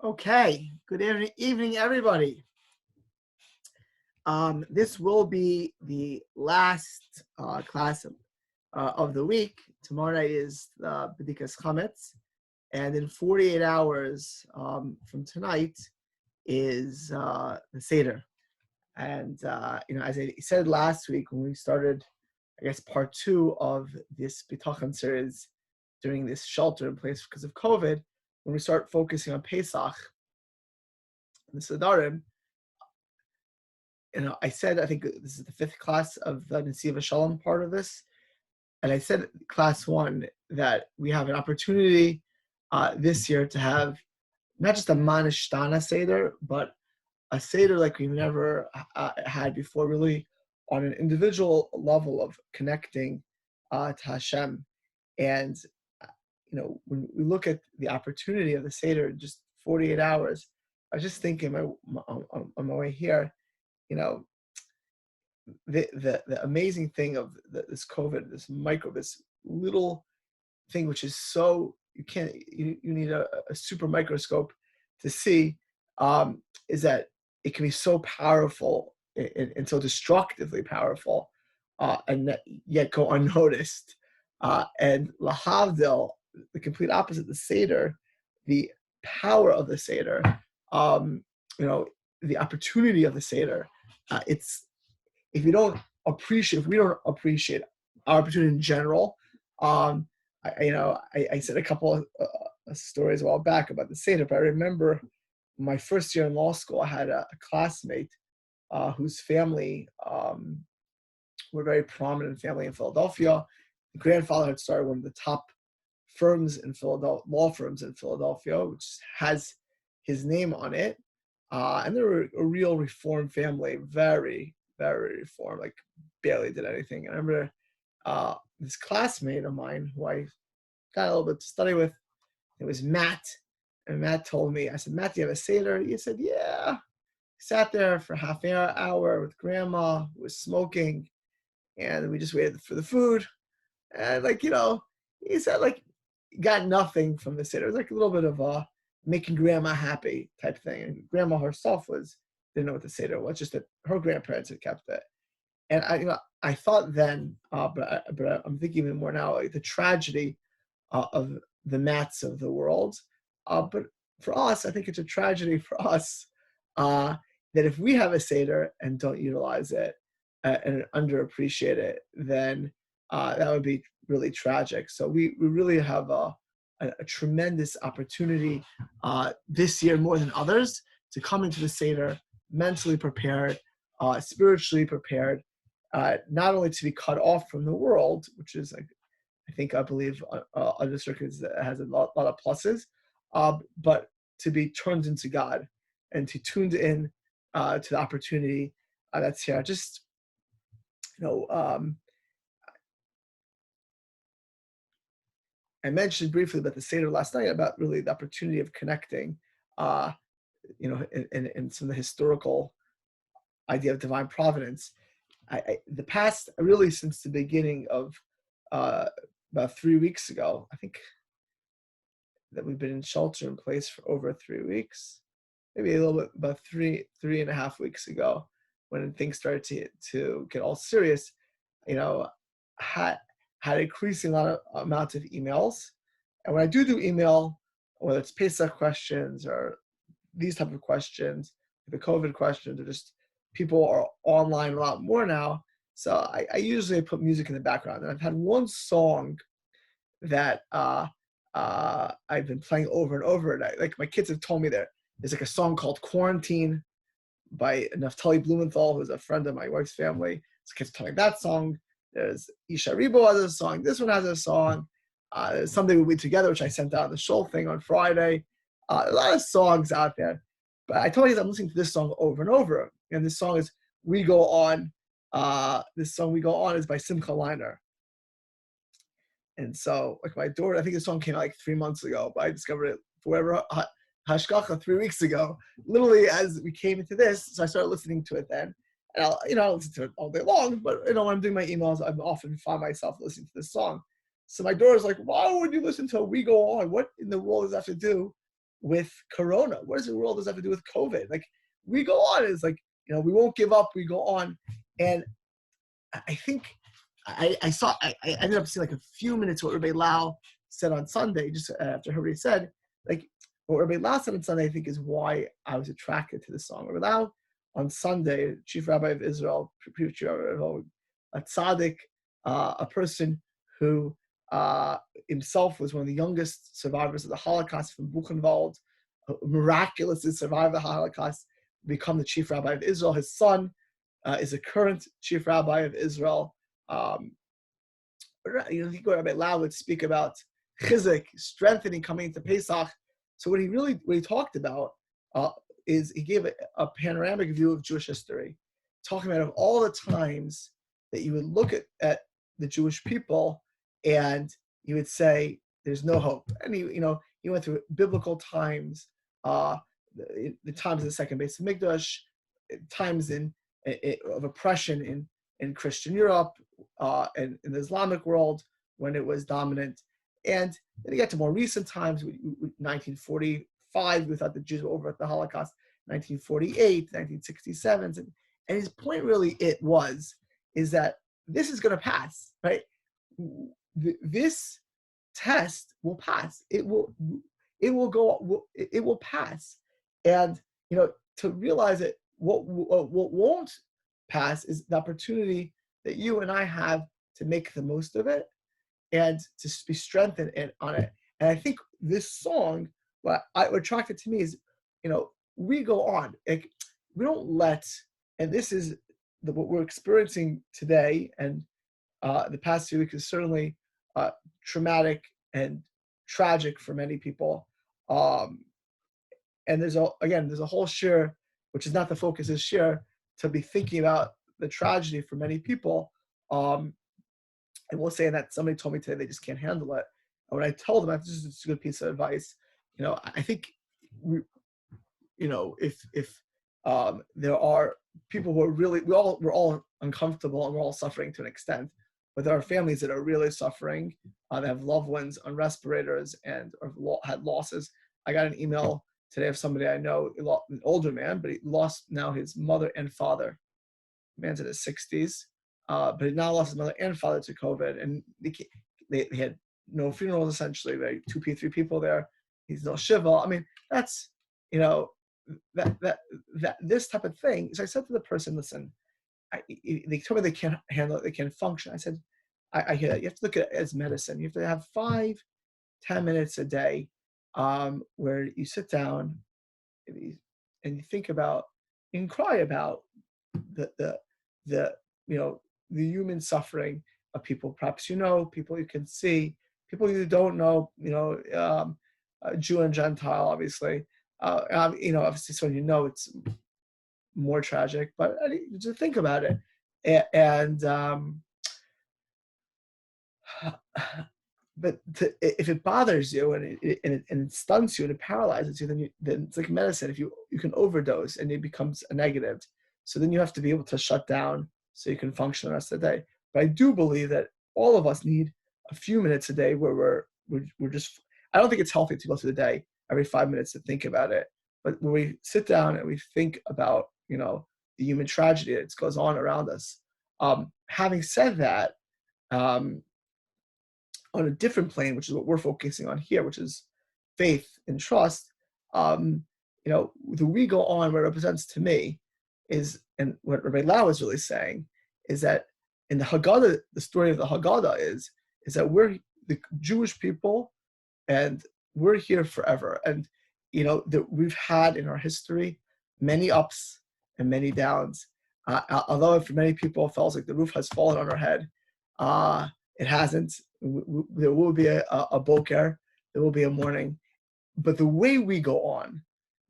Okay, good evening, everybody. This will be the last class of the week. Tomorrow night is the B'dikas Chametz, and in 48 hours from tonight is the Seder. And as I said last week when we started, I guess part 2 of this Bitachon series during this shelter in place because of COVID, when we start focusing on Pesach and the Sedarim. I said, I think this is the 5th class of the Nesivos Shalom part of this. And I said class 1 that we have an opportunity this year to have not just a Manishtana Seder, but a Seder like we've never had before, really on an individual level of connecting to Hashem. And, when we look at the opportunity of the Seder, just 48 hours, I was just thinking on my way here, the amazing thing of this COVID, this little thing, which is so, you need a super microscope to see, is that it can be so powerful and so destructively powerful, and yet go unnoticed. And lahavdil, the complete opposite, the Seder, the power of the Seder, the opportunity of the Seder, if we don't appreciate our opportunity in general. I said a couple of stories a while back about the Seder, but I remember my first year in law school, I had a classmate whose family were very prominent family in Philadelphia. The grandfather had started one of the top firms in Philadelphia, law firms in Philadelphia, which has his name on it. And they were a real reform family, very, very reformed, like barely did anything. And I remember this classmate of mine who I got a little bit to study with, it was Matt. And Matt told me, I said, Matt, do you have a Seder? He said, yeah. He sat there for half an hour with grandma, who was smoking, and we just waited for the food. And he said got nothing from the Seder. It was like a little bit of a making grandma happy type thing. And grandma herself didn't know what the Seder was, just that her grandparents had kept it. And I thought then, but I'm thinking even more now, like the tragedy of the Mats of the world. But for us, I think it's a tragedy for us that if we have a Seder and don't utilize it and underappreciate it, then that would be really tragic. So we really have a tremendous opportunity this year more than others to come into the Seder mentally prepared, spiritually prepared, not only to be cut off from the world, which is I believe under circuits that has a lot of pluses, but to be turned into God and to tuned in to the opportunity that's here. Just I mentioned briefly about the Seder last night about really the opportunity of connecting, in some of the historical idea of divine providence. The past, really since the beginning of about 3 weeks ago, I think that we've been in shelter in place for over 3 weeks, maybe a little bit about 3.5 weeks ago, when things started to get all serious, had increasing amount of emails. And when I do email, whether it's Pesach questions or these type of questions, the COVID questions, or just people are online a lot more now. So I usually put music in the background. And I've had one song that I've been playing over and over. And my kids have told me there's a song called Quarantine by Naftali Blumenthal, who's a friend of my wife's family. So kids telling that song. There's Isha Ribo has a song. This one has a song. There's Someday We'll Be Together, which I sent out the show thing on Friday. A lot of songs out there. But I told you I'm listening to this song over and over. And this song is We Go On. This song We Go On is by Simcha Leiner. And so, my daughter, I think this song came out 3 months ago, but I discovered it for whatever hashgacha 3 weeks ago. Literally, as we came into this, so I started listening to it then. And I'll listen to it all day long, but when I'm doing my emails, I often find myself listening to this song. So my daughter's like, why would you listen to We Go On? What in the world does that have to do with Corona? What does the world have to do with COVID? Like, we go on. It's like, we won't give up. We go on. And I think I ended up seeing like a few minutes what Rabbi Lau said on Sunday, just after everybody said, like, what Rabbi Lau said on Sunday, I think, is why I was attracted to the song. Rabbi Lau on Sunday, Chief Rabbi of Israel, a tzaddik, a person who himself was one of the youngest survivors of the Holocaust from Buchenwald, miraculously survived the Holocaust, become the Chief Rabbi of Israel. His son is a current Chief Rabbi of Israel. Rabbi Lau would speak about chizuk, strengthening coming into Pesach. So what he talked about is he gave a panoramic view of Jewish history, talking about of all the times that you would look at the Jewish people and you would say there's no hope. And he went through biblical times, the times of the second Beis Hamikdash, times of oppression in Christian Europe and in the Islamic world when it was dominant. And then you get to more recent times, 1945, we thought the Jews were over at the Holocaust, 1948, 1967. And his point really is that this is going to pass, right? This test will pass. It will pass. And, to realize that what won't pass is the opportunity that you and I have to make the most of it and to be strengthened on it. And I think this song, what attracted to me is, we go on. Like, we don't let, and this is what we're experiencing today, and the past 2 weeks is certainly traumatic and tragic for many people. And there's a whole shiur, which is not the focus of shiur, to be thinking about the tragedy for many people. And we'll say that somebody told me today they just can't handle it. And when I told them, this is a good piece of advice. I think if there are people who are really, we're all uncomfortable and we're all suffering to an extent, but there are families that are really suffering. They have loved ones on respirators and had losses. I got an email today of somebody I know, an older man, but he lost now his mother and father. The man's in his 60s, but he now lost his mother and father to COVID, and they had no funerals essentially. Right, 3 people there. He's no shiva. I mean, that's that this type of thing. So I said to the person, listen, they told me they can't handle it, they can't function. I said, I hear that. You have to look at it as medicine. You have to have 5-10 minutes a day where you sit down and you think about and cry about the human suffering of people. Perhaps people you can see, people you don't know. Jew and Gentile, obviously. Obviously, so it's more tragic. But just think about it, but if it bothers you and it stuns you and it paralyzes you, then it's like medicine. If you can overdose and it becomes a negative, so then you have to be able to shut down so you can function the rest of the day. But I do believe that all of us need a few minutes a day where we're just. I don't think it's healthy to go through the day every 5 minutes to think about it, but when we sit down and we think about the human tragedy that goes on around us. Having said that, on a different plane, which is what we're focusing on here, which is faith and trust, the we go on, what it represents to me is, and what Rabbi Lau is really saying, is that in the Haggadah, the story of the Haggadah is that we're the Jewish people and we're here forever. And, we've had in our history many ups and many downs. Although for many people it feels like the roof has fallen on our head, it hasn't. There will be a boker, there will be a morning. But the way we go on,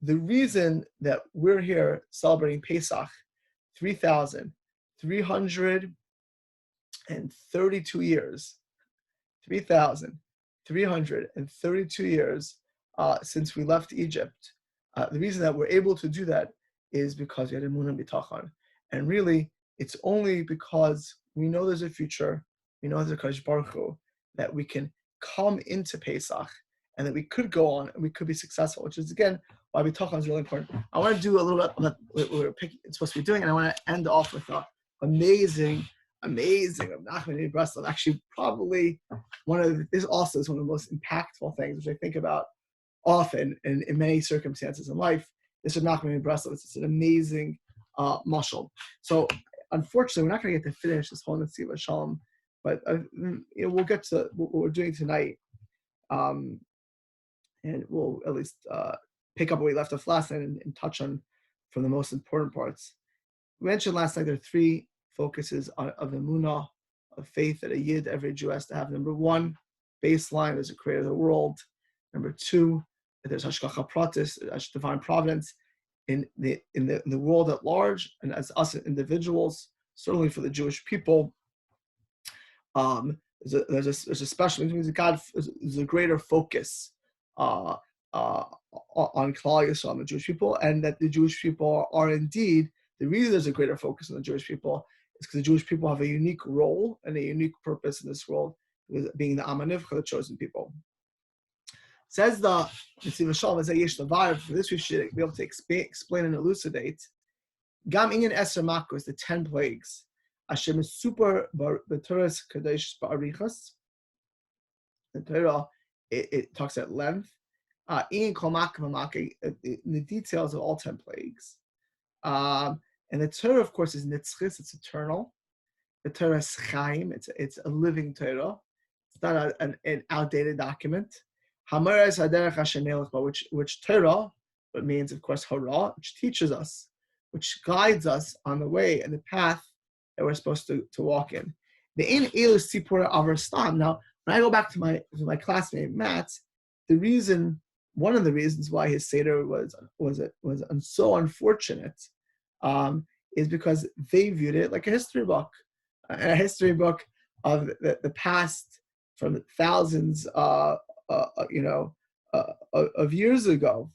the reason that we're here celebrating Pesach, 3,332 years, 3,332 years since we left Egypt. The reason that we're able to do that is because we had Emunah and Bitachon. And really, it's only because we know there's a future, we know there's a Kadosh Baruch Hu, that we can come into Pesach and that we could go on and we could be successful, which is, again, why Bitachon is really important. I want to do a little bit of what we're supposed to be doing, and I want to end off with an amazing of Menachem Breslov. Actually, probably this also is one of the most impactful things, which I think about often in many circumstances in life. This is Menachem Breslov. It's an amazing mashal. So, unfortunately, we're not going to get to finish this whole Nesivos Shalom, but we'll get to what we're doing tonight, and we'll at least pick up what we left off last night and touch on from the most important parts. We mentioned last night there are three focuses of emunah, of faith that a yid, every Jew, has to have. Number one, baseline, there's a creator of the world. Number two, that there's hashgacha pratis, divine providence in the world at large, and as us individuals, certainly for the Jewish people. There's a special, it means that God, there's a greater focus on Klal Yisrael, on the Jewish people, and that the Jewish people are indeed, the reason there's a greater focus on the Jewish people is because the Jewish people have a unique role and a unique purpose in this world, being the Amanivcha, the chosen people. Says the Nesivos Shalom, for this we should be able to explain and elucidate. Gam inyan eser makos, the 10 plagues. Hashem is super b'Torah's kadosh ba'arichas. The Torah, it talks at length. In the details of all 10 plagues. And the Torah, of course, is nitzchis, it's eternal. The Torah is chaim, it's a living Torah. It's not an outdated document. Hamaras haderech Hashem melech, which Torah, but means, of course, hara, which teaches us, which guides us on the way and the path that we're supposed to walk in. The in elu sipur averstam. Now, when I go back to my classmate Matt, one of the reasons why his seder was so unfortunate, is because they viewed it like a history book, and a history book of the past from thousands, of years ago.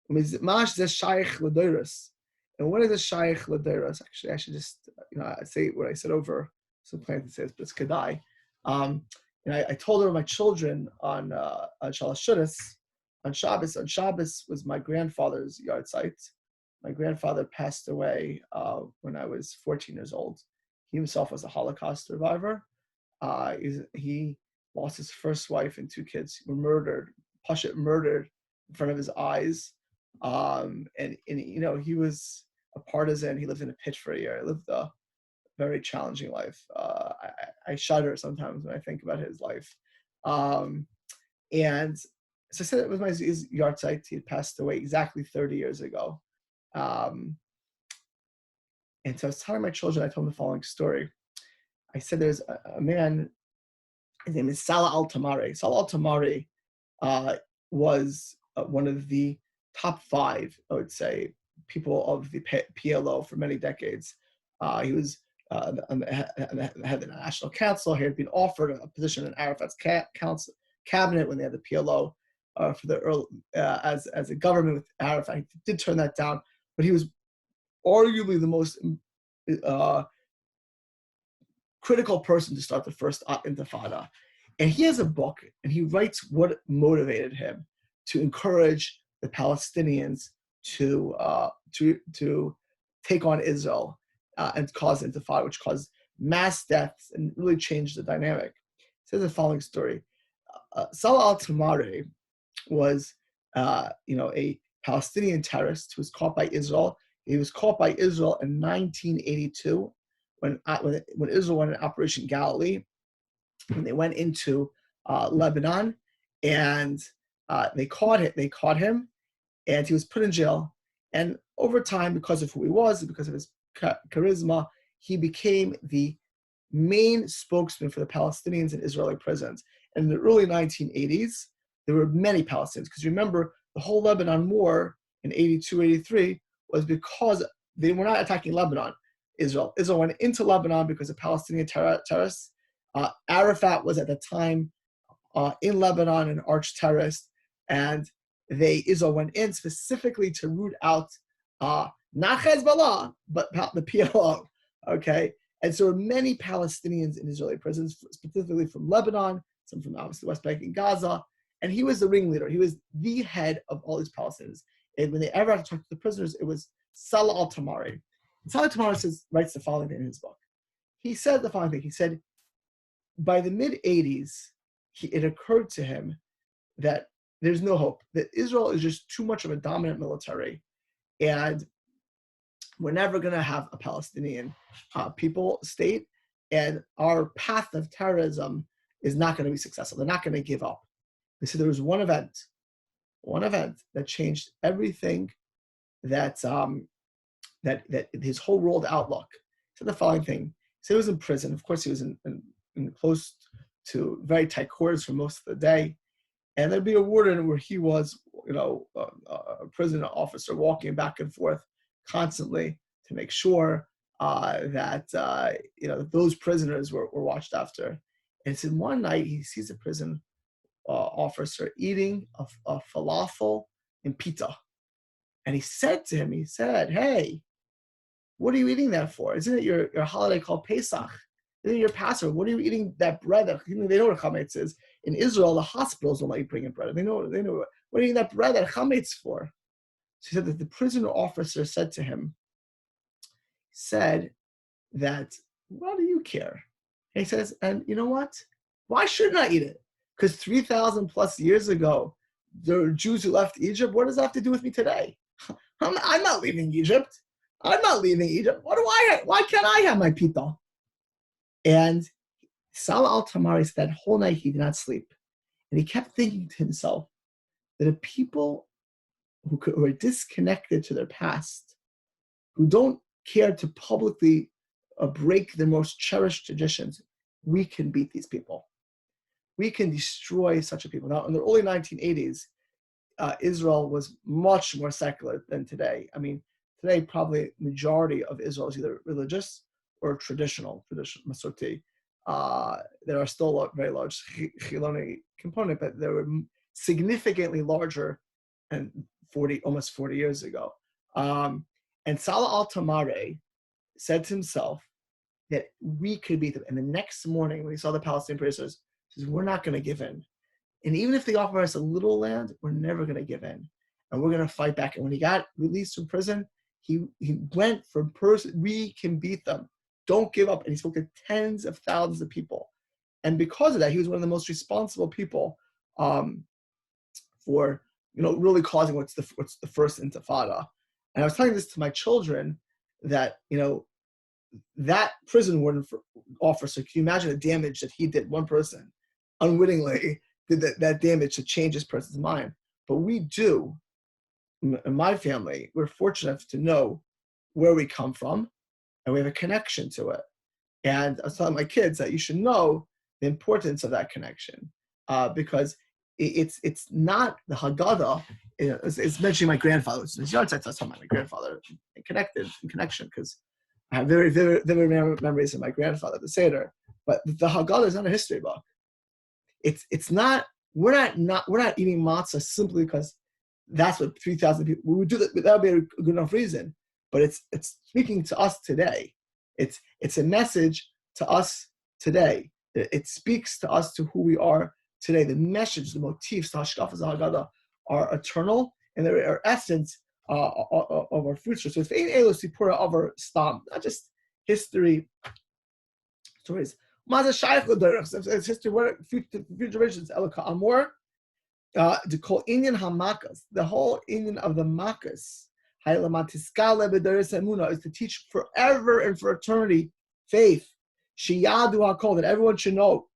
And what is a shaykh l'doros? Actually, I should just say what I said over some plan to say this, but it's kedai. I told her my children on Shalosh Shudas, on Shabbos. On Shabbos was my grandfather's yard site. My grandfather passed away when I was 14 years old. He himself was a Holocaust survivor. He lost his first wife and 2 kids. Were murdered, Pashut murdered in front of his eyes. And he was a partisan. He lived in a pit for a year. He lived a very challenging life. I shudder sometimes when I think about his life. And so I said it was his yard site. He had passed away exactly 30 years ago. And so I was telling my children, I told them the following story. I said there's a man, his name is Salah al-Tamari. Salah al-Tamari was one of the top 5, I would say, people of the PLO for many decades. He was the head of the National Council. He had been offered a position in Arafat's cabinet when they had the PLO for the early, as a government with Arafat. He did turn that down, but he was arguably the most critical person to start the first Intifada. And he has a book, and he writes what motivated him to encourage the Palestinians to take on Israel and cause Intifada, which caused mass deaths and really changed the dynamic. It says the following story. Salah al-Tamari was a Palestinian terrorist who was caught by Israel. He was caught by Israel in 1982 when Israel went in Operation Galilee, when they went into Lebanon, and they caught him, and he was put in jail. And over time, because of who he was, and because of his charisma, he became the main spokesman for the Palestinians in Israeli prisons. And in the early 1980s, there were many Palestinians, because remember, the whole Lebanon war in 82, 83 was because they were not attacking Lebanon, Israel. Israel went into Lebanon because of Palestinian terrorists. Arafat was at the time in Lebanon, an arch terrorist, and Israel went in specifically to root out not Hezbollah, but the PLO. Okay, and so there were many Palestinians in Israeli prisons, specifically from Lebanon, some from obviously the West Bank and Gaza, and he was the ringleader. He was the head of all these Palestinians. And when they ever had to talk to the prisoners, it was Salah al-Tamari. Salah al-Tamari writes the following thing in his book. He said the following thing. He said, by the mid-'80s, it occurred to him that there's no hope, that Israel is just too much of a dominant military, and we're never going to have a Palestinian people state, and our path of terrorism is not going to be successful. They're not going to give up. They said there was one event that changed everything, that his whole world outlook. He said the following thing. He said he was in prison. Of course, he was in close to very tight quarters for most of the day. And there'd be a warden where he was, a prison officer walking back and forth constantly to make sure that those prisoners were watched after. And so one night he sees a prison officer eating a falafel and pita. And he said to him, hey, what are you eating that for? Isn't it your holiday called Pesach? Isn't it your Passover? What are you eating that bread? They know what chametz is. In Israel, the hospitals don't let you bring in bread. They know what are you eating that bread that chametz for? So he said that the prisoner officer said to him, that, what do you care? And he says, and you know what? Why shouldn't I eat it? Because 3,000 plus years ago, there were Jews who left Egypt. What does that have to do with me today? I'm not leaving Egypt. I'm not leaving Egypt. Why can't I have my pita? And Salah al-Tamari said that whole night he did not sleep. And he kept thinking to himself that if people who are disconnected to their past, who don't care to publicly break their most cherished traditions, we can beat these people. We can destroy such a people. Now, in the early 1980s, Israel was much more secular than today. I mean, today probably majority of Israel is either religious or traditional Masorti. There are still a very large Chiloni component, but they were significantly larger and almost 40 years ago. And Salah al-Tamari said to himself that we could beat them. And the next morning, when he saw the Palestinian prisoners, he says, we're not going to give in. And even if they offer us a little land, we're never going to give in. And we're going to fight back. And when he got released from prison, he went from we can beat them. Don't give up. And he spoke to tens of thousands of people. And because of that, he was one of the most responsible people for really causing what's the first Intifada. And I was telling this to my children that that prison warden officer. Can you imagine the damage that he did? One person unwittingly did that damage to change this person's mind. But we do. In my family, we're fortunate to know where we come from, and we have a connection to it. And I was telling my kids that you should know the importance of that connection, because it's not the Haggadah. It's mentioning my grandfather. It's his yard site. So I was telling my grandfather in connection, because I have very vivid memories of my grandfather, the Seder. But the Haggadah is not a history book. It's not. We're not eating matzah simply because that's what 3,000 people. We would do that. That would be a good enough reason. But it's speaking to us today. It's a message to us today. It speaks to us to who we are today. The message, the motifs, the hashkafas, the Haggadah are eternal, and they are essence of our future. So it's ein elo sipura of our stam, not just history stories. It's history. What future generations? Elaka Amor. To call Indian hamakas, the whole Indian of the makas, is to teach forever and for eternity faith. Shiyadu hakol, that everyone should know.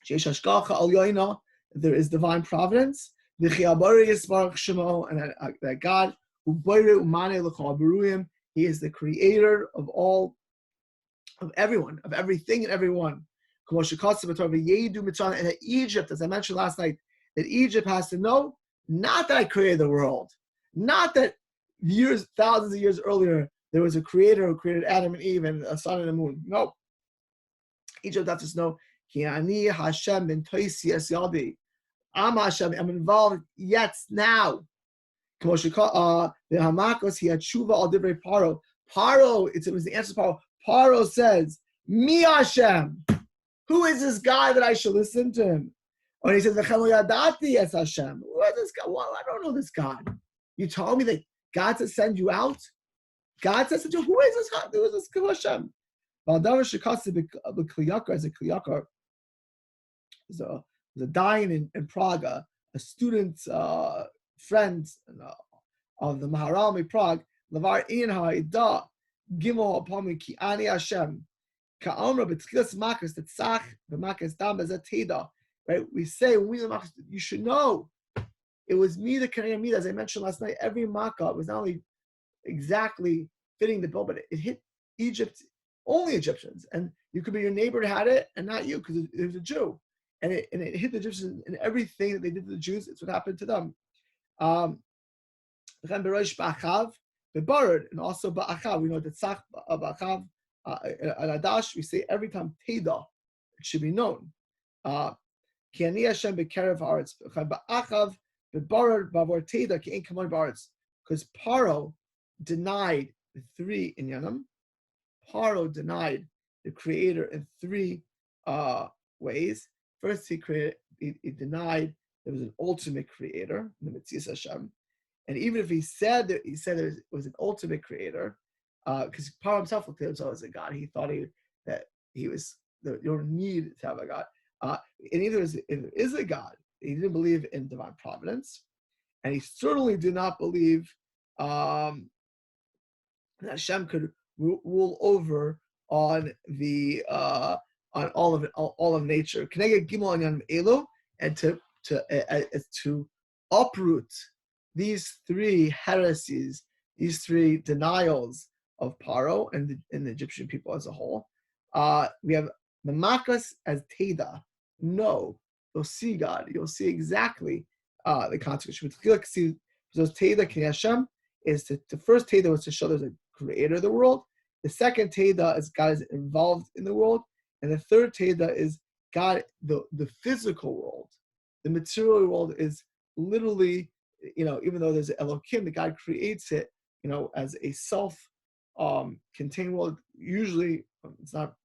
There is divine providence. And that God, He is the creator of all, of everyone, of everything and everyone. And that Egypt, as I mentioned last night, that Egypt has to know, not that I created the world, not that thousands of years earlier, there was a creator who created Adam and Eve and a sun and a moon. No. Egypt has to know, Ki Hashem ben toisi es yadi. I'm Hashem, I'm involved yet now. The Hamakos, he had tshuva al divrei Paro. Paro, it was the answer to Paro. Paro says, Mi Hashem. Who is this guy that I should listen to him? When he says, Yadati es Hashem. Who is this guy? Well, I don't know this God. You told me that God said send you out? God says, who is this God? Who is this Hashem? Valdavar Shekasi b'kliyakar as a kliyakar. There's a dying in Prague, a student friend of the Maharalmi Prague, Lavar Ian Ha'ida, Gimel Apami Ki Ani Hashem, Ka'amra B'tchilas Makas Tetzach B'makas Dam Bezat Teda. Right? We say when we Makas, you should know it was me, the Kanayim Mida, as I mentioned last night. Every Makkah was not only exactly fitting the bill, but it hit Egypt, only Egyptians, and you could be your neighbor that had it and not you because it was a Jew. And it hit the Egyptians in everything that they did to the Jews. It's what happened to them. And also ba'achav. We know that tzach ba'achav al-adash. We say every time teda, it should be known. Ki ani Hashem b'kerev haaretz ba'achav b'barer b'avor teda ki ein kamon ba'aretz. Because Paro denied the three inyanim. Paro denied the Creator in three ways. First, he denied there was an ultimate creator, the Metzias Hashem, and even if he said there was an ultimate creator, because Paro himself looked at himself as a god, he thought that he was you don't need to have a god, and either if there is a god, he didn't believe in divine providence, and he certainly did not believe that Hashem could rule over on the on all of nature, and to uproot these three heresies, these three denials of Paro and the Egyptian people as a whole. We have the makas as teda. No, you'll see God. You'll see exactly the consequence. Those teda Kehillas Hashem is the first teda was to show there's a creator of the world. The second teda is God is involved in the world. And the third teda is God, the physical world. The material world is literally, even though there's Elohim, that God creates it, as a self-contained world. Usually, it's not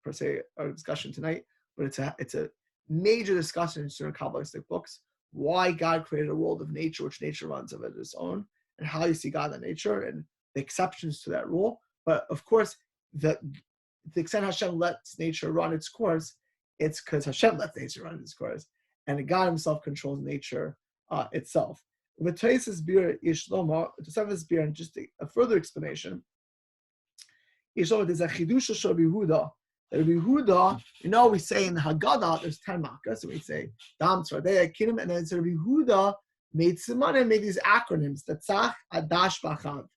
per se a discussion tonight, but it's a major discussion in certain Kabbalistic books, why God created a world of nature, which nature runs of its own, and how you see God in nature, and the exceptions to that rule. But of course, the extent Hashem lets nature run its course, it's because Hashem lets nature run its course, and God Himself controls nature itself. With Tosafos Beer Yishlomo, Tosafos Beer, and just a further explanation, Yishlomo, there's a chidush of Rabbi Yehuda. Rabbi Yehuda, we say in the Haggadah there's 10 makkahs, so we say Dam Tzvardei Kinim, and then Rabbi Yehuda made these acronyms, Tetzach Adash Bachav,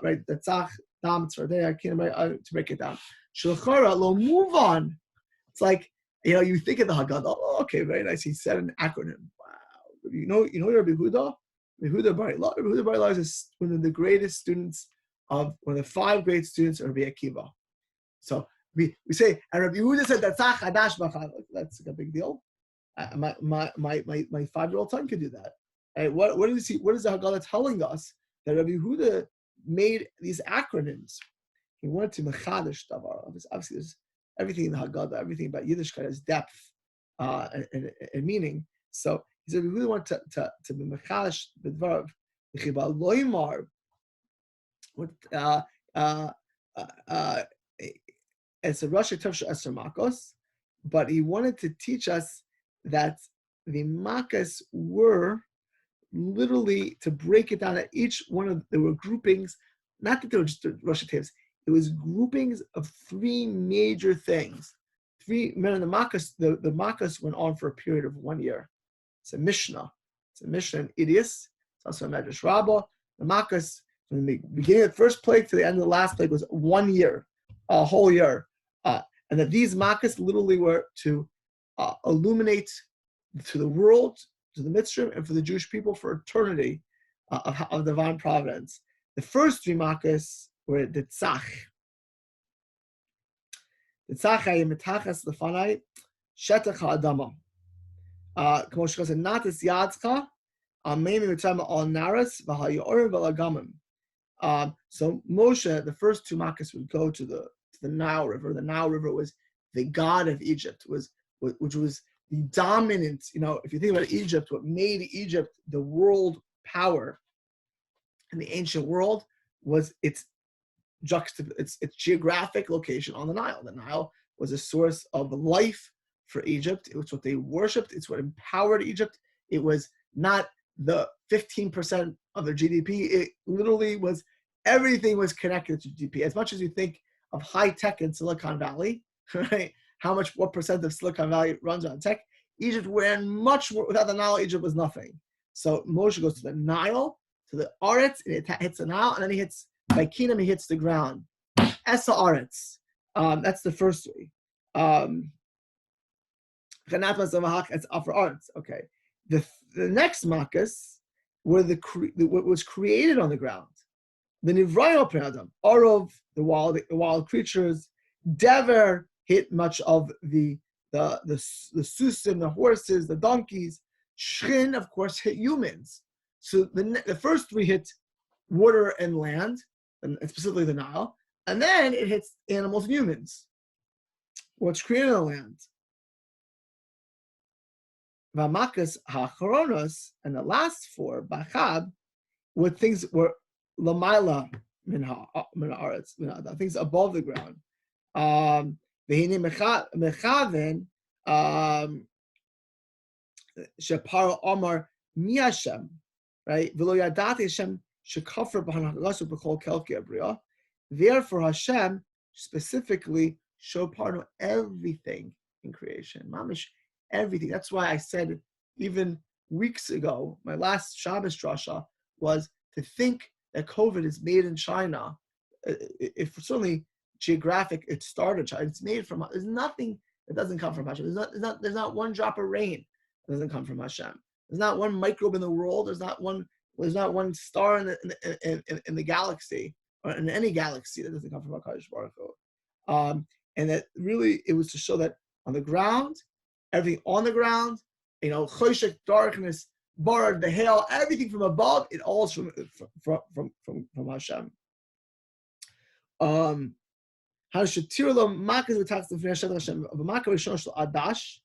right? Tetzach Dam Tzvardei Kinim, to break it down. Shulchara lo move on. It's like you think of the Haggadah. Oh, okay, very nice. He said an acronym. Wow. You know Rabbi Yehuda? Rabbi Yehuda Bar Ilah is one of the greatest students of one of the 5 great students of Rabbi Akiva. So we say, and Rabbi Yehuda said Tetzach Adash Bachav. That's a big deal. My 5-year-old son could do that. And what does the Haggadah telling us? That Rabbi Yehuda made these acronyms. He wanted to mechadish davar. Obviously, there's everything in the Haggadah, everything about Yiddishkeit has depth and meaning. So he said, we really want to be mechadish the davar. It's a Rosh Hashanah Esher Makos, but he wanted to teach us that the Makos were literally to break it down at each one of there were groupings, not that they were just Rosh Hashanah. It was groupings of 3 major things. The Makos went on for a period of 1 year. It's a Mishnah. It's a Mishnah in Idias. It's also a Medrash Rabbah. The Makos, from the beginning of the first plague to the end of the last plague, was 1 year, a whole year. And that these Makos literally were to illuminate to the world, to the Mitzrayim, and for the Jewish people for eternity of divine providence. The first 3 Makos were the tzach. The tzach hayim mitachas lefanai shetach ha'adama. Kmo shechas natis yadcha ameim mitzrayim al naras v'hayorim v'lagamim. So Moshe, the first 2 Makos would go to the Nile River. The Nile River was the god of Egypt, which was the dominant, if you think about Egypt, what made Egypt the world power in the ancient world was its geographic location on the Nile. The Nile was a source of life for Egypt. It was what they worshipped. It's what empowered Egypt. It was not the 15% of their GDP. It literally was, everything was connected to GDP. As much as you think of high tech in Silicon Valley, right? What percent of Silicon Valley runs on tech? Egypt ran much more. Without the Nile, Egypt was nothing. So Moshe goes to the Nile, to the Aretz, and it hits the Nile, and then he hits, by Kinam, he hits the ground. Esa Aretz. That's the first three. It's upper Aretz. Okay. The next Makas were what was created on the ground. The Nivrayo Pradam, Orov, the wild creatures. Dever hit much of the susim, the horses, the donkeys. Shrin, of course, hit humans. So the first three hit water and land, and specifically the Nile, and then it hits animals and humans. What's created on the land? Vamakas hachoronos, and the last four, Bachab, were things were lamaila min haaretz, things above the ground. V'hine mechaven sheparo omar mi Hashem, right? V'lo yadati Hashem shekafar b'hanagasu b'chol kelki abriya. Therefore, Hashem specifically showed part of everything in creation, mamish everything. That's why I said even weeks ago, my last Shabbos drasha was to think that COVID is made in China. If certainly geographic, it started China. It's made from. There's nothing that doesn't come from Hashem. There's not one drop of rain that doesn't come from Hashem. There's not one microbe in the world. There's not one star in the galaxy or in any galaxy that doesn't come from HaKadosh Baruch Hu. And that really it was to show that on the ground, everything on the ground, choshek, darkness, barad, the hail, everything from above, it all is from Hashem. How shatir lo makas v'tax l'fnei Hashem of a makah rishon shel adash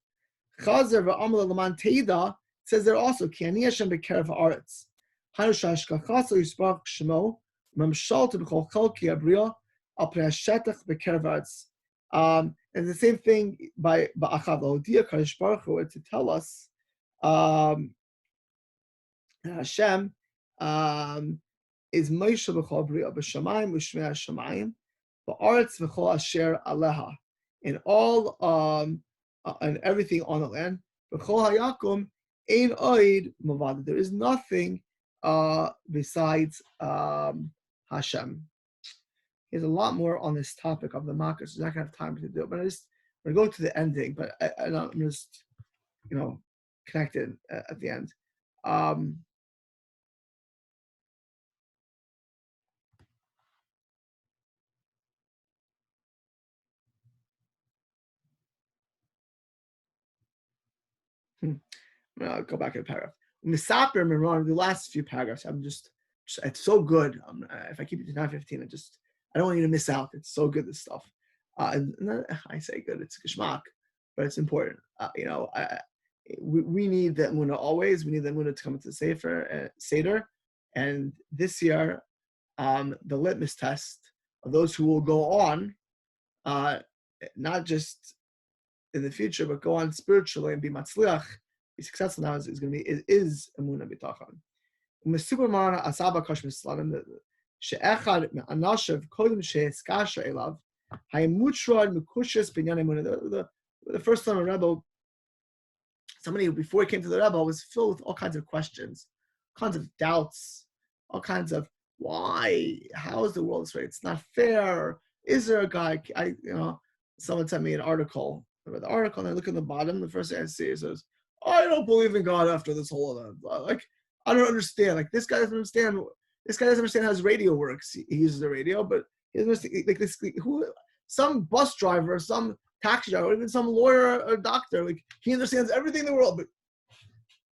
chazer v'amal l'man teida says there also ki ani Hashem b'kerev haaretz how shashkachas lo yisparach shemo mamshal to b'chol chalki abriya al pnei hashetach b'kerev haaretz. And the same thing by Echad L'Hodia Kadosh Baruch Hu to tell us Hashem is Moshe b'chol b'riya b'shamayim u'shmei hashamayim ba'aretz v'chol asher aleha, in all and everything on the land b'chol hayakum ein oid mavad. There is nothing besides Hashem. There's a lot more on this topic of the Makkah, so I'm not going to have time to do it. But I'm going to go to the ending, but I'm just, connected at the end. I'll go back to the paragraph. Misaper Miran, the last few paragraphs, it's so good. If I keep it to 9:15, I don't want you to miss out. It's so good, this stuff. And I say good, it's geschmack, but it's important. We need the emunah always. We need the emunah to come into the Seder. And this year, the litmus test of those who will go on, not just in the future, but go on spiritually and be matzliach, be successful now, is going to be emunah bitachon. Mesubamana asaba kosh mislanim she'echad me'anashav kodem she'eskasha elav ha'imutrad mekushas binyan emunah. The first time a Rebbe, somebody who before he came to the Rebbe was filled with all kinds of questions, all kinds of doubts, all kinds of why, how is the world this way? It's not fair. Is there a guy? Someone sent me an article. I read the article and I look at the bottom. The first thing I see says, "I don't believe in God after this whole event." I don't understand. This guy doesn't understand. This guy doesn't understand how his radio works. He uses the radio, but he doesn't understand. Some bus driver, some taxi driver, or even some lawyer or doctor, he understands everything in the world, but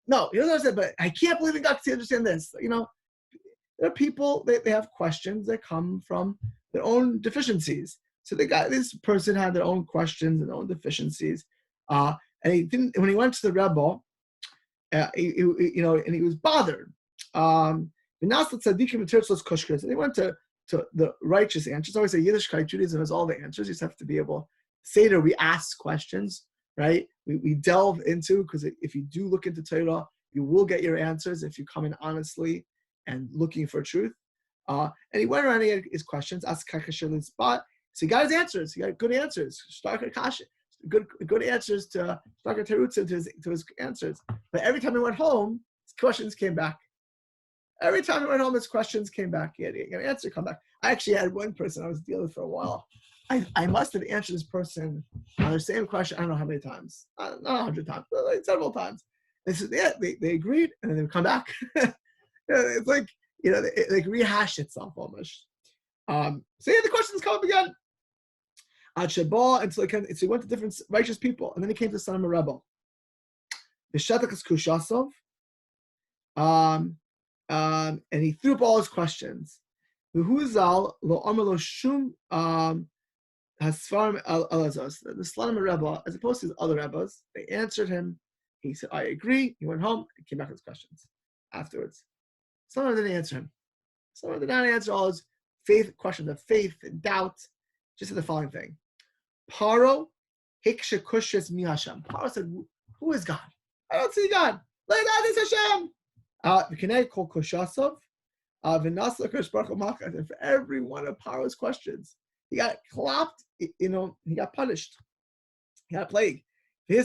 no, he doesn't understand. But I can't believe in God because he understands this. There are people, they have questions that come from their own deficiencies. So this person had their own questions and their own deficiencies, and he didn't. When he went to the Rebbe, and he was bothered. And he went to the righteous answers. I always say Yiddishkeit, Judaism has all the answers. You just have to be able. Seder, we ask questions, right? We delve into, because if you do look into Torah, you will get your answers if you come in honestly and looking for truth. And he went around and he had his questions, asked Kakashilin spot. So he got his answers. He got good answers. Good answers to his answers. But every time he went home, his questions came back. Every time he went home, his questions came back. He had an answer come back. I actually had one person I was dealing with for a while. I must have answered this person on the same question, I don't know how many times. Not 100 times, but like several times. They said, yeah, they agreed, and then they would come back. It's like, they like rehash itself almost. So yeah, the questions come up again. So he went to different righteous people, and then he came to the son of a rebel. And he threw up all his questions. The Shalom Rebbe, as opposed to his other Rebbes, they answered him. He said, I agree. He went home and came back with his questions afterwards. Someone didn't answer him. Someone did not answer all his questions of faith and doubt. Just said the following thing. Paro hiksha kushas mi Hashem. Paro said, who is God? I don't see God. Let God is Hashem. V'kinei kol kushasov. V'nasla kush baruch malchus. And for every one of Paro's questions, he got clapped. He got punished. He got a plague. And he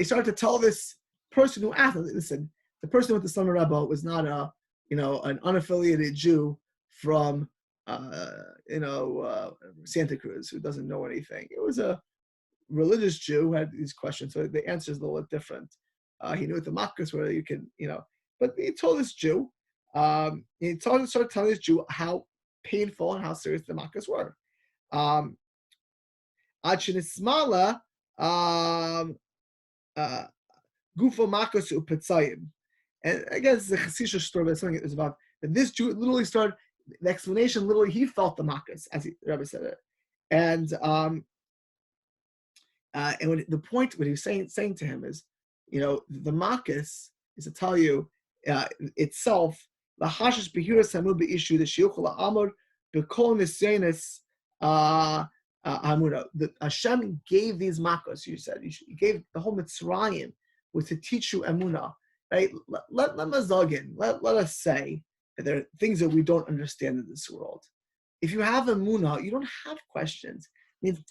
started to tell this person who asked, listen, the person with the Summer Rebbe was not an unaffiliated Jew from Santa Cruz who doesn't know anything. It was a religious Jew who had these questions, so the answer is a little bit different. He knew the Makkas where you can, but he told this Jew, started telling this Jew how painful and how serious the Makkas were. Gufa Makkas u'Petzayim. And again, this is a Chassidus story, but something is about that this Jew literally started, the explanation literally, he felt the Makkas, as the Rabbi said it. And when the point, what he was saying to him is, the Makkas is to tell you itself, the Hashish Behira Samu Be'ishu, the Shiuchel Amor, Bekol Nisyanis Hamuna. Hashem gave these Makkas, you said. He gave the whole Mitzrayim was to teach you Emunah. Right? Let us say that there are things that we don't understand in this world. If you have Emunah, you don't have questions. I mean,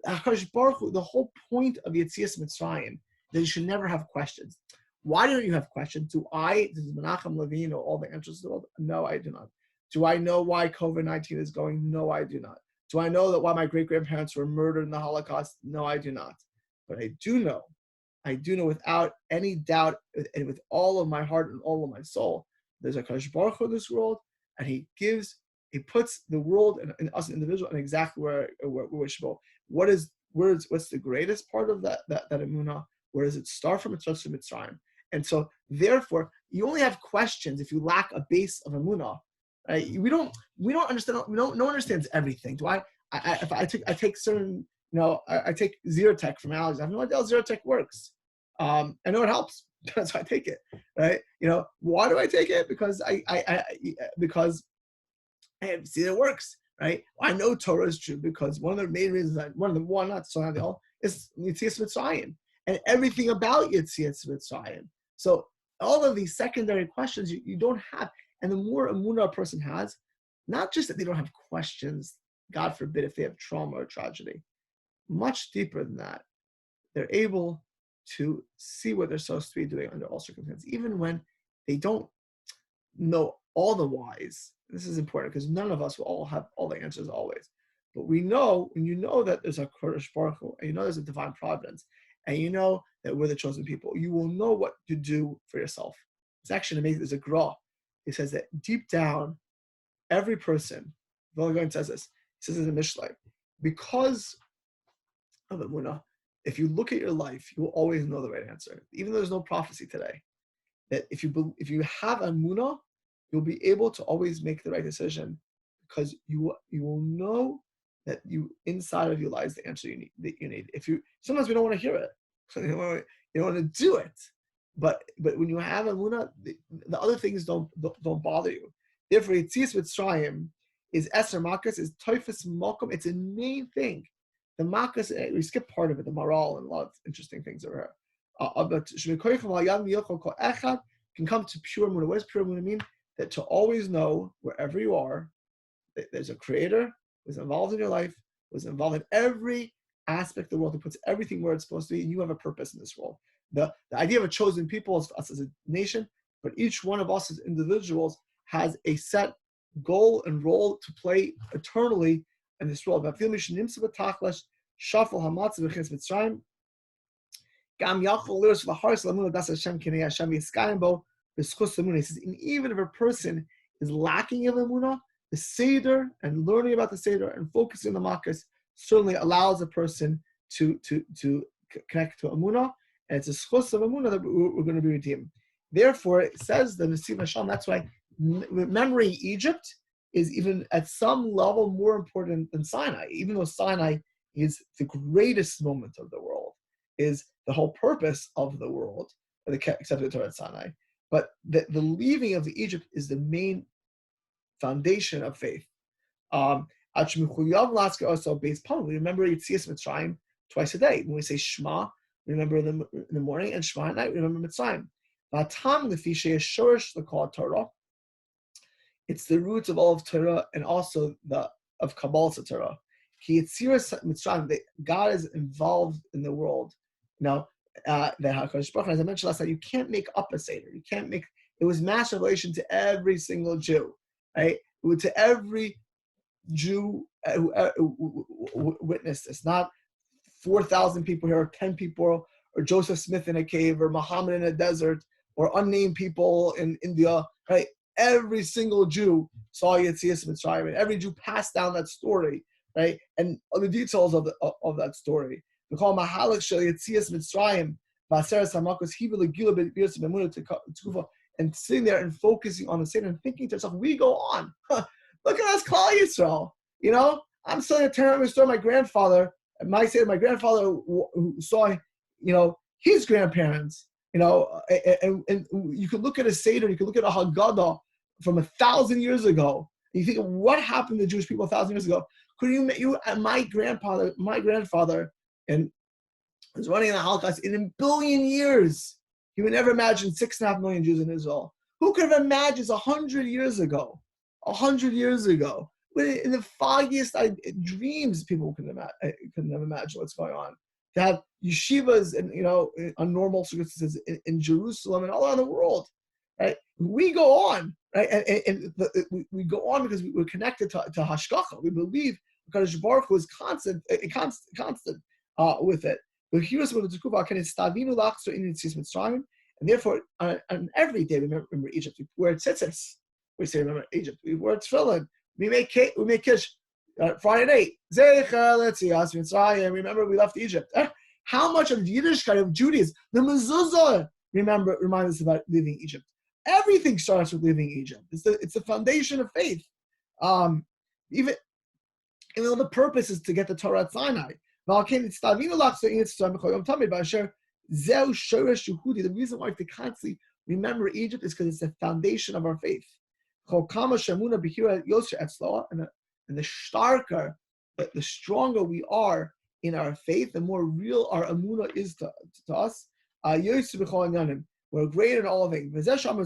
HaKadosh Baruch Hu, the whole point of Yetzias Mitzrayim, that you should never have questions. Why don't you have questions? Does Menachem, Levine know all the answers to the world? No, I do not. Do I know why COVID-19 is going? No, I do not. Do I know that why my great-grandparents were murdered in the Holocaust? No, I do not. But I do know without any doubt and with all of my heart and all of my soul, there's a Kadosh Baruch Hu in this world, and he puts the world and us an individual in exactly where we should go. What's the greatest part of that emunah? Where does it start from? It starts from Mitzrayim. And so therefore, you only have questions if you lack a base of emunah. Right? We don't understand. No one understands everything. If I take certain, I take Zyrtec from allergies. I have no idea how Zyrtec works. I know it helps. That's why I take it. Right? Why do I take it? Because because I have seen it works. Right? I know Torah is true because one of the main reasons, is Yetzias Mitzrayim and everything about Yetzias Mitzrayim. So all of these secondary questions you don't have. And the more emunah a person has, not just that they don't have questions, God forbid if they have trauma or tragedy, much deeper than that, they're able to see what they're supposed to be doing under all circumstances, even when they don't know all the whys. This is important because none of us will all have all the answers always. But we know, when you know that there's a Kodesh Baruch Hu, and you know there's a divine providence, and you know that we're the chosen people, you will know what to do for yourself. It's actually amazing. There's a gra. It says that deep down, every person, Vilgain says this, he says in the Mishlei, because of Emunah, if you look at your life, you will always know the right answer. Even though there's no prophecy today, that if you have Emunah, you'll be able to always make the right decision because you will know that inside of you lies the answer you need. If you sometimes we don't want to hear it, you don't want to do it, but when you have emunah, the other things don't bother you. Therefore, Yetzias Mitzrayim is Eser Makas, is Toifus Malkum. It's a main thing. The Makas, we skip part of it, the moral and a lot of interesting things over here. But Echad can come to pure emunah. What does pure emunah mean? That to always know wherever you are, that there's a creator who's involved in your life, who's involved in every aspect of the world, who puts everything where it's supposed to be, and you have a purpose in this world. The idea of a chosen people is for us as a nation, but each one of us as individuals has a set goal and role to play eternally in this world. He says, in even if a person is lacking in emunah, the Seder and learning about the Seder and focusing on the Makkos certainly allows a person to connect to emunah, and it's a schus of emunah that we're going to be redeemed. Therefore, it says the Nesivos Shalom. That's why remembering Egypt is even at some level more important than Sinai, even though Sinai is the greatest moment of the world, is the whole purpose of the world, except for the Torah at Sinai. But the leaving of Egypt is the main foundation of faith. We remember Yetzias Mitzrayim twice a day. When we say Shema, remember in the morning, and Shema at night, remember Mitzrayim. It's the roots of all of Torah and also of Kabbalah Torah. God is involved in the world. Now, the HaKadosh Baruch Hu, as I mentioned last night, you can't make up a Seder. You can't make. It was mass revelation to every single Jew, right? To every Jew who witnessed this. Not 4,000 people here, or 10 people, or Joseph Smith in a cave, or Muhammad in a desert, or unnamed people in India, right? Every single Jew saw Yetzias Mitzrayim, and every Jew passed down that story, right? And the details of that story. We call Mahalach Shel Yetzias Mitzrayim, Vaseres Hamakos Hivul Gila B'Yosef Emunah Tekufa, and sitting there and focusing on the Seder and thinking to yourself, we go on. Look at us, Klal Yisrael. You know, I'm still going to turn around and restore my grandfather. And my grandfather who saw, his grandparents. And you can look at a Seder, you can look at a Haggadah from 1,000 years ago. And you think, what happened to Jewish people 1,000 years ago? Could you my grandfather, and was running in the Holocaust in a billion years. He would never imagine 6.5 million Jews in Israel. Who could have imagined 100 years ago? 100 years ago. In the foggiest dreams, people couldn't have imagined what's going on. To have yeshivas and on normal circumstances in Jerusalem and all around the world, right? We go on, right? And we go on because we're connected to Hashgacha. We believe because Baruch Hu is constant with it. And therefore, on every day we remember Egypt. We wear tzitzis. We say remember Egypt. We wear tefillin. We make kish. Friday night, remember we left Egypt. How much of the Yiddishkeit of Judaism, the mezuzah, reminds us about leaving Egypt. Everything starts with leaving Egypt. It's the foundation of faith. Even the purpose is to get the Torah at Sinai. The reason why we constantly remember Egypt is because it's the foundation of our faith. And the stronger we are in our faith, the more real our emunah is to us. We're great in all things. Therefore,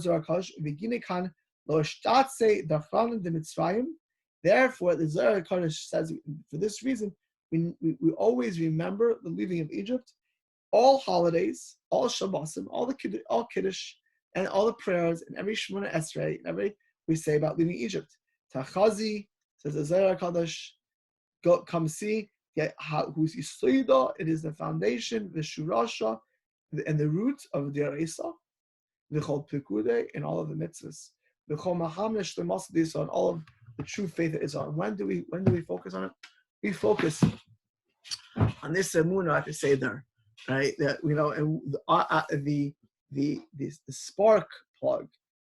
the Zohar HaKadosh says, for this reason, we always remember the leaving of Egypt, all holidays, all Shabbosim, all Kiddush, and all the prayers, and every Shemona Esrei, and every we say about leaving Egypt. Tachazi, says the Zohar HaKadosh, come see who's Yisleida. It is the foundation, the Shurasha, and the root of the Arisa, the Chol Pekude, and all of the mitzvahs, the Chol Mahamnesh, the Masadisa, and all of the true faith that is on. When do we focus on it? We focus on this emunah at the Seder, right? That and the spark plug,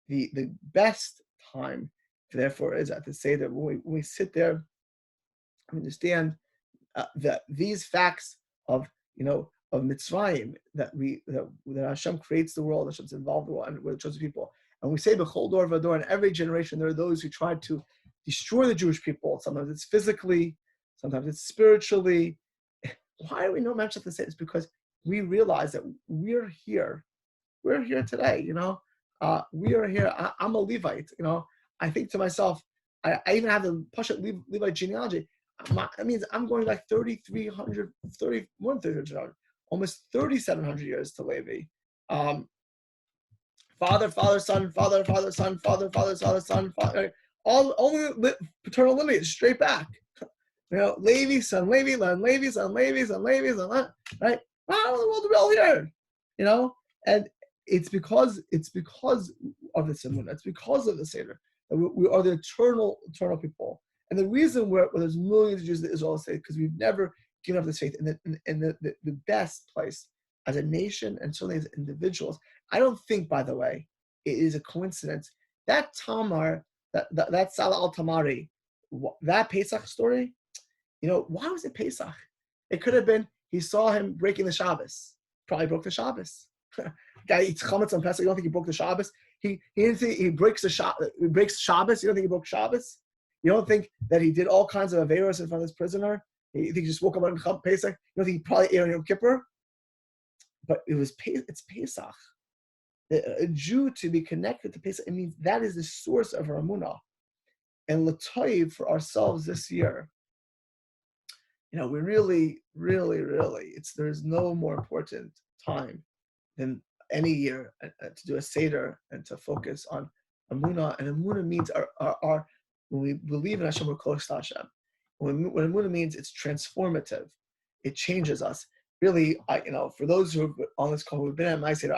the best time therefore is at the Seder. When we sit there, we understand that these facts of of Mitzrayim, that Hashem creates the world, Hashem's involved in the world, and we're the chosen people. And we say B'chol Dor V'Dor, in every generation there are those who try to destroy the Jewish people. Sometimes it's physically, sometimes it's spiritually. Why do we know mention to say this? Because we realize that we're here. We're here today. We are here. I'm a Levite. I think to myself, I even have the Pashat Levite genealogy. That means I'm going like 3,300, more than 3,300, almost 3,700 years to Levi. Father, son, father, son, father, son, father. Only paternal lineage, straight back. Levi, son, Levi, son, Levi, son, Levi, son, Levi, son, right? How in the world are we all here? And it's because of the Simona. It's because of the Seder. We are the eternal people. And the reason where there's millions of Jews in Israel say, because we've never given up this faith. And the best place as a nation and certainly as individuals, I don't think, by the way, it is a coincidence. That Tamar, that Salah al-Tamari, that Pesach story, why was it Pesach? It could have been he saw him breaking the Shabbos. Probably broke the Shabbos. Guy eats chametz on Pesach. You don't think he broke the Shabbos? He didn't think he breaks He breaks Shabbos. You don't think he broke Shabbos? You don't think that he did all kinds of averos in front of this prisoner? You think he just woke up on Pesach? You don't think he probably ate on Yom Kippur? But it's Pesach. A Jew to be connected to Pesach, it means that is the source of our emunah. And l'toiv for ourselves this year, we really, really, really, there's no more important time than any year to do a Seder and to focus on emunah. And emunah means our when we believe in Hashem, we're close to Hashem. When emunah means it's transformative, it changes us. Really, for those who are on this call who've been at my Seder,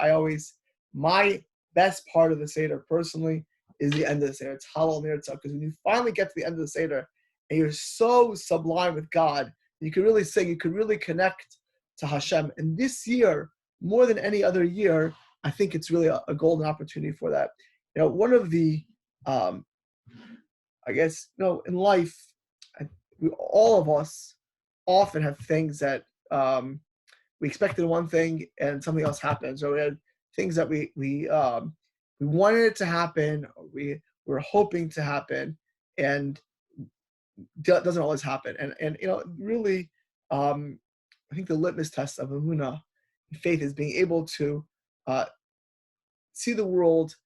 my best part of the Seder personally is the end of the Seder. It's halal near itself, because when you finally get to the end of the Seder and you're so sublime with God, you can really sing, you can really connect to Hashem. And this year, more than any other year, I think it's really a golden opportunity for that. One of the, in life, all of us often have things that we expected one thing and something else happens, or we had things that we wanted it to happen, or we were hoping to happen, and doesn't always happen. And really, I think the litmus test of emunah, faith, is being able to see the world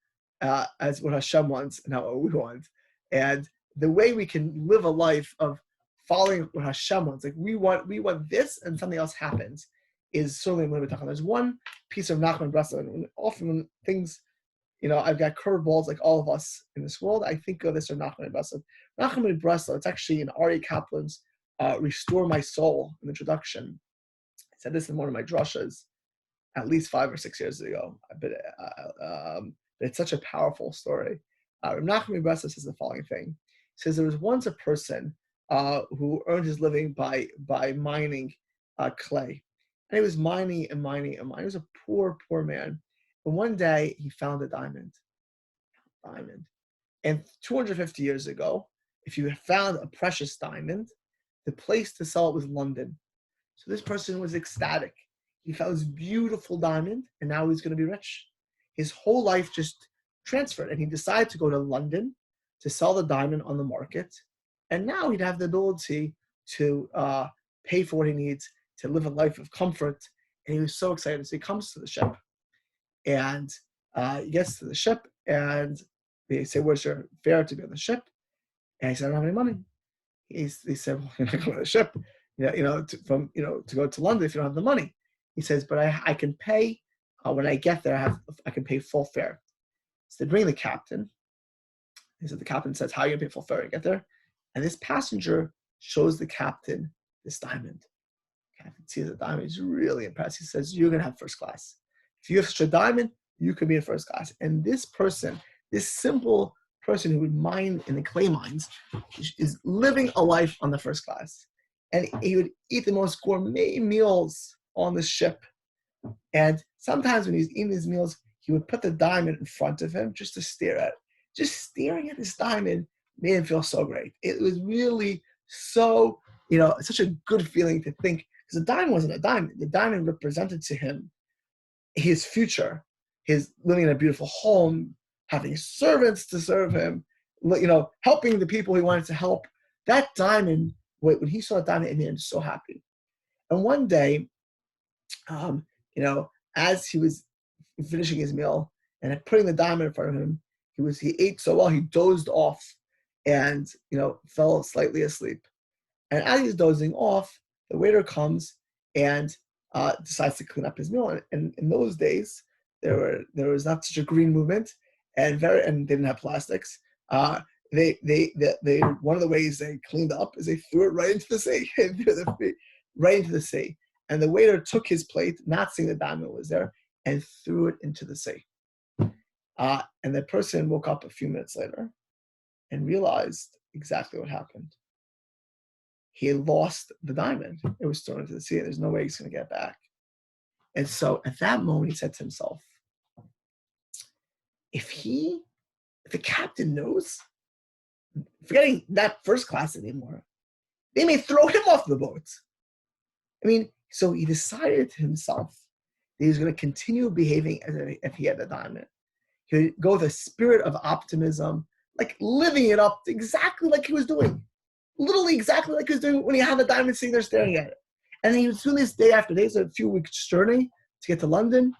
as what Hashem wants and not what we want. And the way we can live a life of following what Hashem wants, like we want this, and something else happens, is certainly a Bitachon. There's one piece of Menachem Breslau, and often when things, I've got curveballs like all of us in this world, I think of this or Menachem Breslau. Menachem Breslau, it's actually in Ari Kaplan's Restore My Soul, in the introduction. I said this in one of my drushas at least 5 or 6 years ago, but it's such a powerful story. Menachem Breslau says the following thing. He says there was once a person who earned his living by mining clay. And he was mining and mining and mining. He was a poor, poor man. And one day he found a diamond. And 250 years ago, if you found a precious diamond, the place to sell it was London. So this person was ecstatic. He found this beautiful diamond, and now he's going to be rich. His whole life just transferred, and he decided to go to London to sell the diamond on the market. And now he'd have the ability to pay for what he needs, to live a life of comfort. And he was so excited. So he comes to the ship, and he gets to the ship, and they say, "Where's your fare to be on the ship?" And he said, "I don't have any money." He said, "Well, you're not going to the ship, to go to London if you don't have the money." He says, "But I can pay when I get there. I can pay full fare." So they bring the captain. He said, the captain says, "How are you going to pay full fare when you get there?" And this passenger shows the captain this diamond. The captain sees the diamond. He's really impressed. He says, "You're going to have first class. If you have such a diamond, you can be in first class." And this person, this simple person who would mine in the clay mines, is living a life on the first class. And he would eat the most gourmet meals on the ship. And sometimes when he's eating these meals, he would put the diamond in front of him just to stare at it. Just staring at this diamond made him feel so great. It was really so, such a good feeling to think, because the diamond wasn't a diamond. The diamond represented to him his future, his living in a beautiful home, having servants to serve him, helping the people he wanted to help. That diamond, when he saw a diamond, it made him so happy. And one day, as he was finishing his meal and putting the diamond in front of him, he ate so well, he dozed off and, fell slightly asleep. And as he's dozing off, the waiter comes and decides to clean up his meal. And in those days, there was not such a green movement, and they didn't have plastics. They one of the ways they cleaned up is they threw it right into the sea, right into the sea. And the waiter took his plate, not seeing the diamond was there, and threw it into the sea. And the person woke up a few minutes later and realized exactly what happened. He had lost the diamond. It was thrown into the sea. There's no way he's going to get back. And so at that moment, he said to himself, if the captain knows, forgetting that first class anymore, they may throw him off the boat. So he decided to himself that he was going to continue behaving as if he had the diamond. He would go with a spirit of optimism, like living it up exactly like he was doing. Literally exactly like he was doing when he had the diamond sitting there staring at it. And then he was doing this day after day, so a few weeks journey to get to London.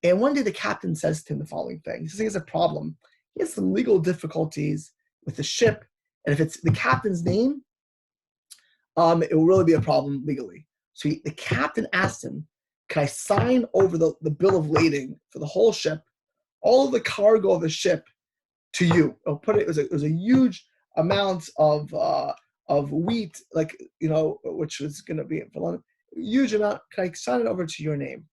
And one day the captain says to him the following thing. He says he has a problem. He has some legal difficulties with the ship. And if it's the captain's name, it will really be a problem legally. So the captain asked him, can I sign over the bill of lading for the whole ship, all of the cargo of the ship to you? I'll put it was a huge amount of wheat, which was going to be for London. Huge amount. Can I sign it over to your name?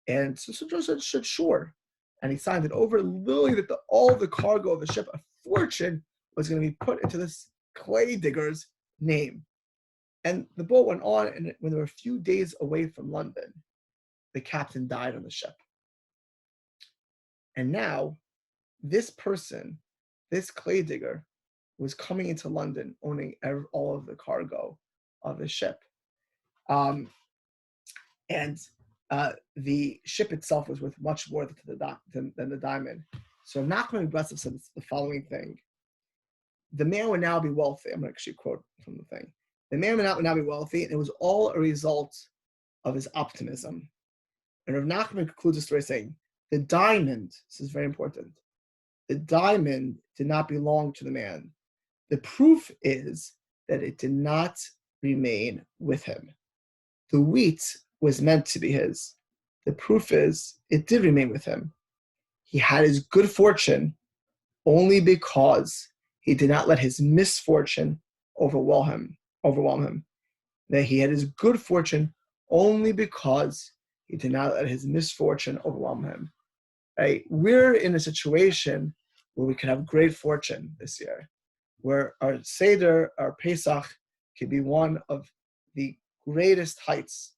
And so Joseph said, sure. And he signed it over, literally that all the cargo of the ship, a fortune, was going to be put into this clay digger's name. And the boat went on, and when they were a few days away from London, the captain died on the ship. And now, this person, this clay digger, was coming into London owning all of the cargo of the ship. And the ship itself was worth much more than the diamond. So Menachem said the following thing. The man would now be wealthy. I'm going to actually quote from the thing. The man would now be wealthy, and it was all a result of his optimism. And Rav Nachman concludes the story saying, the diamond, this is very important, the diamond did not belong to the man. The proof is that it did not remain with him. The wheat was meant to be his. The proof is it did remain with him. He had his good fortune only because he did not let his misfortune overwhelm him. That he had his good fortune only because he did not let his misfortune overwhelm him. Right? We're in a situation where we can have great fortune this year, where our Seder, our Pesach, can be one of the greatest heights.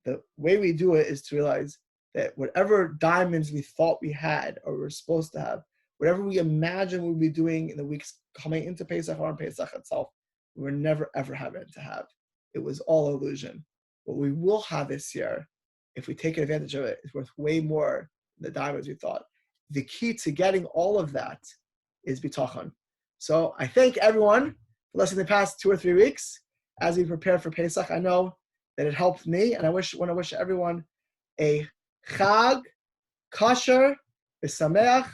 The way we do it is to realize that whatever diamonds we thought we had or were supposed to have, whatever we imagine we'll be doing in the weeks coming into Pesach or on Pesach itself, we were never ever having to have. It was all illusion. What we will have this year, if we take advantage of it, is worth way more than the diamonds we thought. The key to getting all of that is Bitachon. So I thank everyone for listening the past 2 or 3 weeks as we prepare for Pesach. I know that it helped me, and I want to wish everyone a Chag, Kasher, V'Sameach,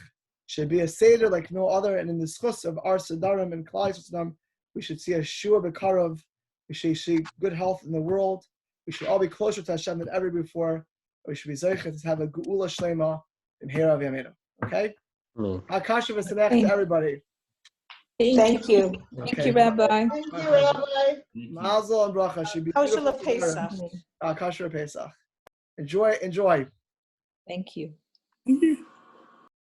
should be a Seder like no other, and in the schus of our Sedarim and Kehillas, we should see a Shiur B'Karov. We should see good health in the world. We should all be closer to Hashem than ever before. We should be zeichet to have a Geula Shlema in Hera V'Yameinu. Okay? Kasher V'Sameach to everybody. Thank you. Thank you, Rabbi. Thank you, Rabbi. Mazel and bracha. Should be Kosher Pesach. Kosher Pesach. Enjoy. Thank you.